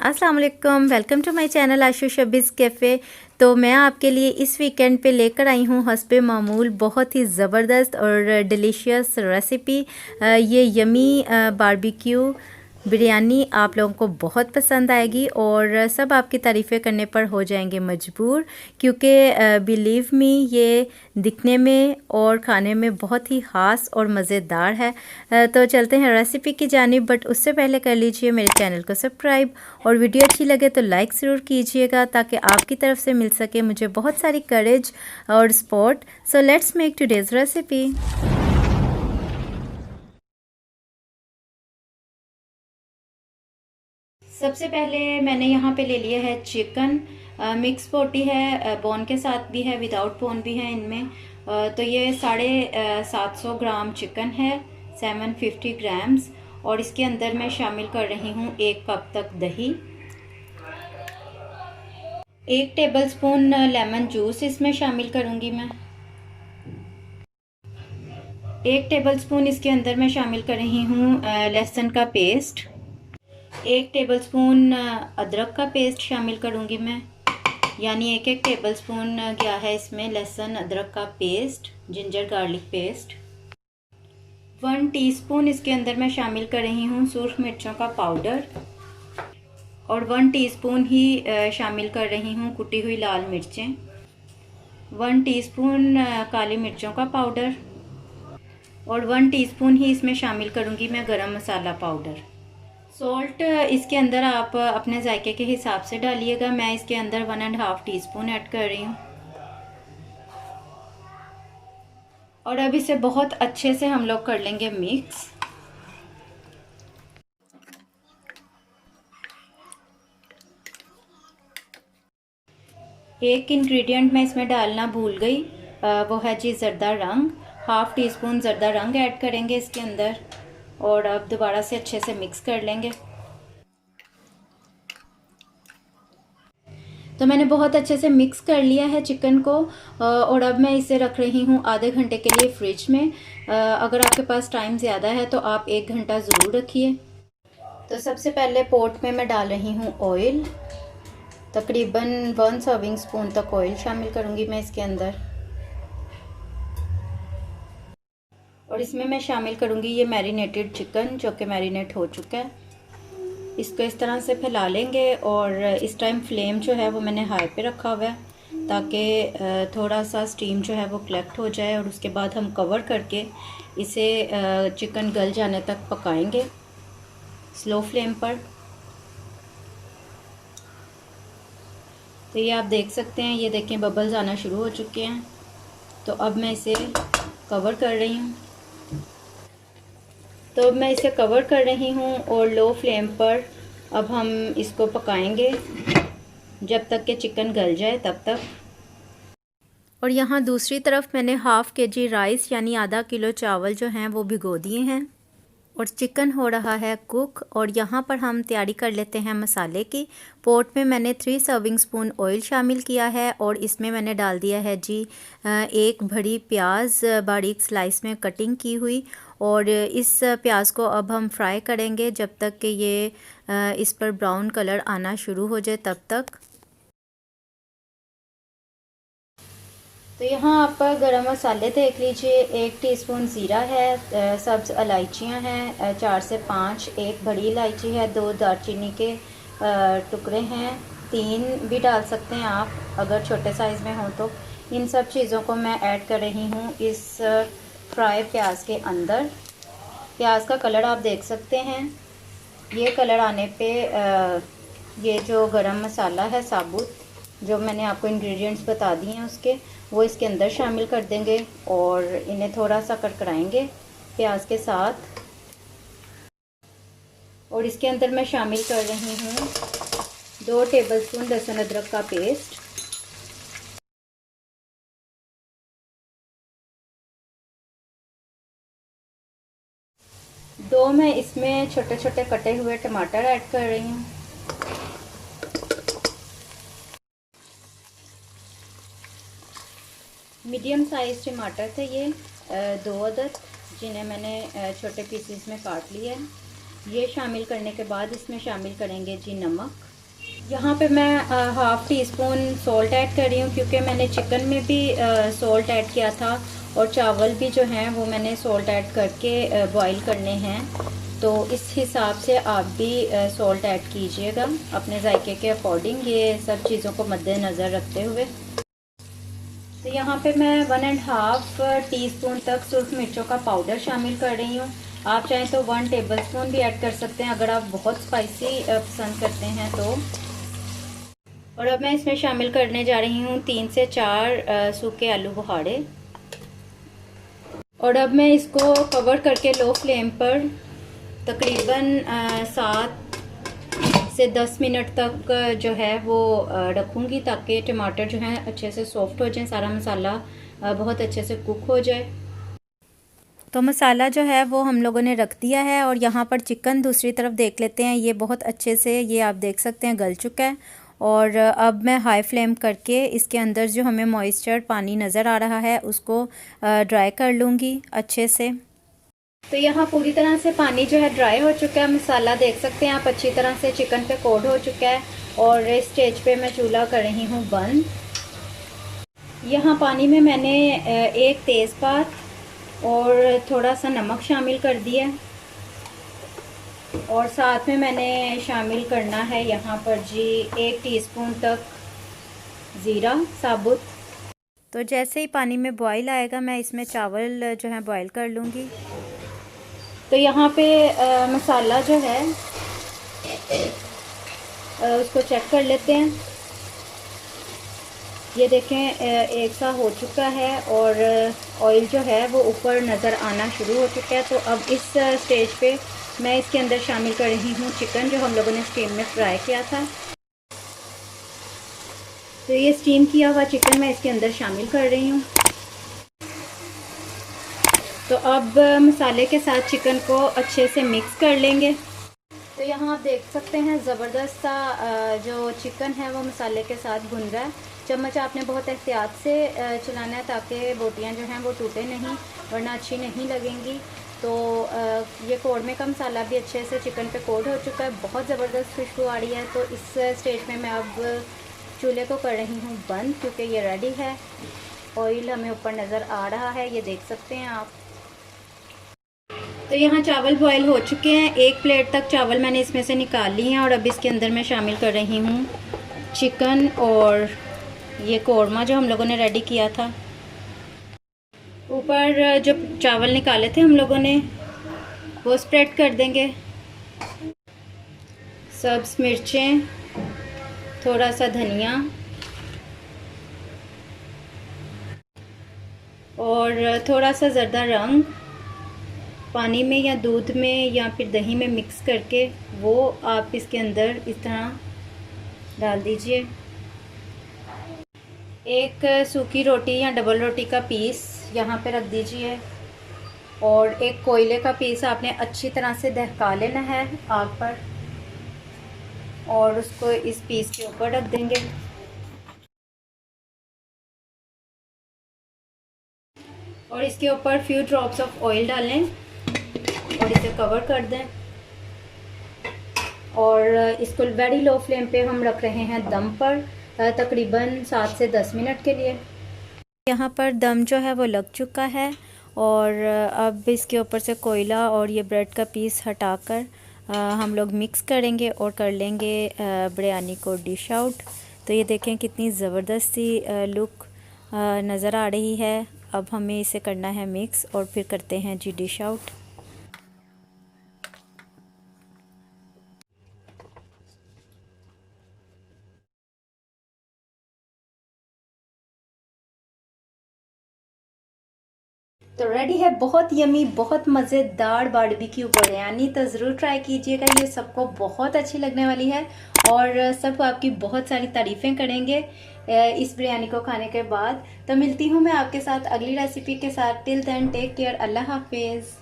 अस्सलाम वालेकुम, welcome to my channel Ashu Shabeez cafe. तो मैं आपके लिए इस वीकेंड पे लेकर आई हूँ हस्बे मामूल बहुत ही ज़बरदस्त और डिलीशियस रेसिपी। ये यमी बारबेक्यू बिरयानी आप लोगों को बहुत पसंद आएगी और सब आपकी तारीफ़ें करने पर हो जाएंगे मजबूर, क्योंकि बिलीव मी ये दिखने में और खाने में बहुत ही ख़ास और मज़ेदार है। तो चलते हैं रेसिपी की जानिब, बट उससे पहले कर लीजिए मेरे चैनल को सब्सक्राइब और वीडियो अच्छी लगे तो लाइक ज़रूर कीजिएगा ताकि आपकी तरफ से मिल सके मुझे बहुत सारी करेज और support. So let's make today's recipe. सबसे पहले मैंने यहाँ पे ले लिया है चिकन। मिक्स बोटी है, बोन के साथ भी है, विदाउट बोन भी है इनमें। तो ये 750 ग्राम चिकन है, 750 ग्राम्स। और इसके अंदर मैं शामिल कर रही हूँ 1 कप तक दही, 1 टेबलस्पून लेमन जूस इसमें शामिल करूँगी मैं। 1 टेबलस्पून इसके अंदर मैं शामिल कर रही हूँ लहसुन का पेस्ट। 1 टेबलस्पून अदरक का पेस्ट शामिल करूँगी मैं, यानी 1 टेबलस्पून गया है इसमें लहसुन अदरक का paste, ginger garlic paste. 1 teaspoon इसके अंदर मैं शामिल कर रही हूँ सुर्ख मिर्चों का पाउडर और 1 टीस्पून ही शामिल कर रही हूँ कुटी हुई लाल मिर्चें। 1 टीस्पून काली मिर्चों का पाउडर और 1 टीस्पून ही इसमें शामिल करूँगी मैं गरम मसाला पाउडर। सॉल्ट इसके अंदर आप अपने जायके के हिसाब से डालिएगा। मैं इसके अंदर 1.5 टीस्पून ऐड कर रही हूँ। और अब इसे बहुत अच्छे से हम लोग कर लेंगे मिक्स। एक इंग्रेडिएंट मैं इसमें डालना भूल गई, वो है जी ज़रदा रंग। 1/2 टीस्पून ज़रदा रंग ऐड करेंगे इसके अंदर और अब दोबारा से अच्छे से मिक्स कर लेंगे। तो मैंने बहुत अच्छे से मिक्स कर लिया है चिकन को और अब मैं इसे रख रही हूँ आधे घंटे के लिए फ्रिज में। अगर आपके पास टाइम ज़्यादा है तो आप 1 घंटा ज़रूर रखिए। तो सबसे पहले पोट में मैं डाल रही हूँ ऑयल, तकरीबन 1 सर्विंग स्पून तक ऑयल शामिल करूँगी मैं इसके अंदर। और इसमें मैं शामिल करूँगी ये मैरिनेटेड चिकन जो कि मैरिनेट हो चुका है। इसको इस तरह से फैला लेंगे और इस टाइम फ्लेम जो है वो मैंने हाई पे रखा हुआ है ताकि थोड़ा सा स्टीम जो है वो कलेक्ट हो जाए और उसके बाद हम कवर करके इसे चिकन गल जाने तक पकाएंगे स्लो फ्लेम पर। तो ये आप देख सकते हैं, ये देखें बबल्स आना शुरू हो चुके हैं। तो अब मैं इसे कवर कर रही हूँ। तो अब मैं इसे कवर कर रही हूँ और लो फ्लेम पर अब हम इसको पकाएंगे जब तक कि चिकन गल जाए तब तक। और यहाँ दूसरी तरफ मैंने 1/2 kg राइस यानी आधा किलो चावल जो हैं वो भिगो दिए हैं और चिकन हो रहा है कुक। और यहाँ पर हम तैयारी कर लेते हैं मसाले की। पोट में मैंने 3 सर्विंग स्पून ऑयल शामिल किया है और इसमें मैंने डाल दिया है जी 1 बड़ी प्याज बारीक स्लाइस में कटिंग की हुई। और इस प्याज को अब हम फ्राई करेंगे जब तक कि ये इस पर ब्राउन कलर आना शुरू हो जाए तब तक। तो यहाँ आप गरम मसाले देख लीजिए, 1 टीस्पून ज़ीरा है, सब्ज़ इलायचियाँ हैं 4 से 5, 1 बड़ी इलायची है, 2 दालचीनी के टुकड़े हैं, 3 भी डाल सकते हैं आप अगर छोटे साइज़ में हो तो। इन सब चीज़ों को मैं ऐड कर रही हूँ इस फ्राई प्याज के अंदर। प्याज का कलर आप देख सकते हैं, ये कलर आने पे ये जो गरम मसाला है साबुत जो मैंने आपको इंग्रेडिएंट्स बता दिए हैं उसके, वो इसके अंदर शामिल कर देंगे और इन्हें थोड़ा सा कड़कड़ाएंगे प्याज के साथ। और इसके अंदर मैं शामिल कर रही हूँ 2 टेबलस्पून लहसुन अदरक का पेस्ट, दो मैं इसमें छोटे छोटे कटे हुए टमाटर ऐड कर रही हूँ। मीडियम साइज़ टमाटर थे ये 2 अदद, जिन्हें मैंने छोटे पीसेस में काट लिया है। ये शामिल करने के बाद इसमें शामिल करेंगे जी नमक, यहाँ पे मैं half tea spoon salt add कर रही हूँ, क्योंकि मैंने चिकन में भी सॉल्ट ऐड किया था और चावल भी जो हैं वो मैंने सॉल्ट ऐड करके बॉईल करने हैं। तो इस हिसाब से आप भी सॉल्ट ऐड कीजिएगा अपने जायके के अकॉर्डिंग, ये सब चीज़ों को मद्देनज़र रखते हुए। तो यहाँ पे मैं 1.5 टीस्पून तक सुर्ख मिर्चों का पाउडर शामिल कर रही हूँ। आप चाहें तो 1 टेबलस्पून भी ऐड कर सकते हैं अगर आप बहुत स्पाइसी पसंद करते हैं तो। और अब मैं इसमें शामिल करने जा रही हूँ 3 से 4 सूखे आलू बुखारे। और अब मैं इसको कवर करके लो फ्लेम पर तकरीबन 7 से 10 मिनट तक जो है वो रखूँगी, ताकि टमाटर जो हैं अच्छे से सॉफ्ट हो जाएं, सारा मसाला बहुत अच्छे से कुक हो जाए। तो मसाला जो है वो हम लोगों ने रख दिया है और यहाँ पर चिकन दूसरी तरफ देख लेते हैं। ये बहुत अच्छे से, ये आप देख सकते हैं, गल चुका है। और अब मैं हाई फ्लेम करके इसके अंदर जो हमें मॉइस्चर पानी नज़र आ रहा है उसको ड्राई कर लूँगी अच्छे से। तो यहाँ पूरी तरह से पानी जो है ड्राई हो चुका है। मसाला देख सकते हैं आप अच्छी तरह से चिकन पे कोट हो चुका है। और इस स्टेज पे मैं चूल्हा कर रही हूँ बंद। यहाँ पानी में मैंने एक तेज़पात और थोड़ा सा नमक शामिल कर दिया है और साथ में मैंने शामिल करना है यहाँ पर जी 1 टीस्पून तक ज़ीरा साबुत। तो जैसे ही पानी में बॉईल आएगा मैं इसमें चावल जो है बॉईल कर लूँगी। तो यहाँ पे मसाला जो है उसको चेक कर लेते हैं। ये देखें एक सा हो चुका है और ऑयल जो है वो ऊपर नज़र आना शुरू हो चुका है। तो अब इस स्टेज पे मैं इसके अंदर शामिल कर रही हूँ चिकन जो हम लोगों ने स्टीम में फ्राई किया था। तो ये स्टीम किया हुआ चिकन मैं इसके अंदर शामिल कर रही हूँ। तो अब मसाले के साथ चिकन को अच्छे से मिक्स कर लेंगे। तो यहाँ आप देख सकते हैं ज़बरदस्त सा जो चिकन है वो मसाले के साथ भुन रहा है। चम्मच आपने बहुत एहतियात से चलाना है ताकि बोटियाँ जो हैं वो टूटे नहीं, वरना अच्छी नहीं लगेंगी। तो ये कौड़मे का मसाला भी अच्छे से चिकन पे कोट हो चुका है, बहुत ज़बरदस्त खुशबू आ रही है। तो इस स्टेज में मैं अब चूल्हे को कर रही हूँ बंद, क्योंकि ये रेडी है। ऑयल हमें ऊपर नज़र आ रहा है, ये देख सकते हैं आप। तो यहाँ चावल बॉयल हो चुके हैं। 1 प्लेट तक चावल मैंने इसमें से निकाल ली हैं और अब इसके अंदर मैं शामिल कर रही हूँ चिकन और ये कौरमा जो हम लोगों ने रेडी किया था। ऊपर जो चावल निकाले थे हम लोगों ने वो स्प्रेड कर देंगे। सब्ज़ मिर्चें, थोड़ा सा धनिया और थोड़ा सा ज़र्दा रंग पानी में या दूध में या फिर दही में मिक्स करके वो आप इसके अंदर इस तरह डाल दीजिए। एक सूखी रोटी या डबल रोटी का पीस यहाँ पे रख दीजिए और एक कोयले का पीस आपने अच्छी तरह से दहका लेना है आग पर और उसको इस पीस के ऊपर रख देंगे। और इसके ऊपर फ्यू ड्रॉप्स ऑफ ऑयल डालें और इसे कवर कर दें और इसको वेरी लो फ्लेम पे हम रख रहे हैं दम पर तकरीबन 7 से 10 मिनट के लिए। यहाँ पर दम जो है वो लग चुका है और अब इसके ऊपर से कोयला और ये ब्रेड का पीस हटाकर हम लोग मिक्स करेंगे और कर लेंगे बिरयानी को डिश आउट। तो ये देखें कितनी ज़बरदस्त सी लुक नज़र आ रही है। अब हमें इसे करना है मिक्स और फिर करते हैं जी डिश आउट। तो रेडी है बहुत यमी, बहुत मज़ेदार बारबेक्यू बिरयानी। तो ज़रूर ट्राई कीजिएगा, ये सबको बहुत अच्छी लगने वाली है और सब आपकी बहुत सारी तारीफ़ें करेंगे इस बिरयानी को खाने के बाद। तो मिलती हूँ मैं आपके साथ अगली रेसिपी के साथ। टिल देन टेक केयर, अल्लाह हाफिज़।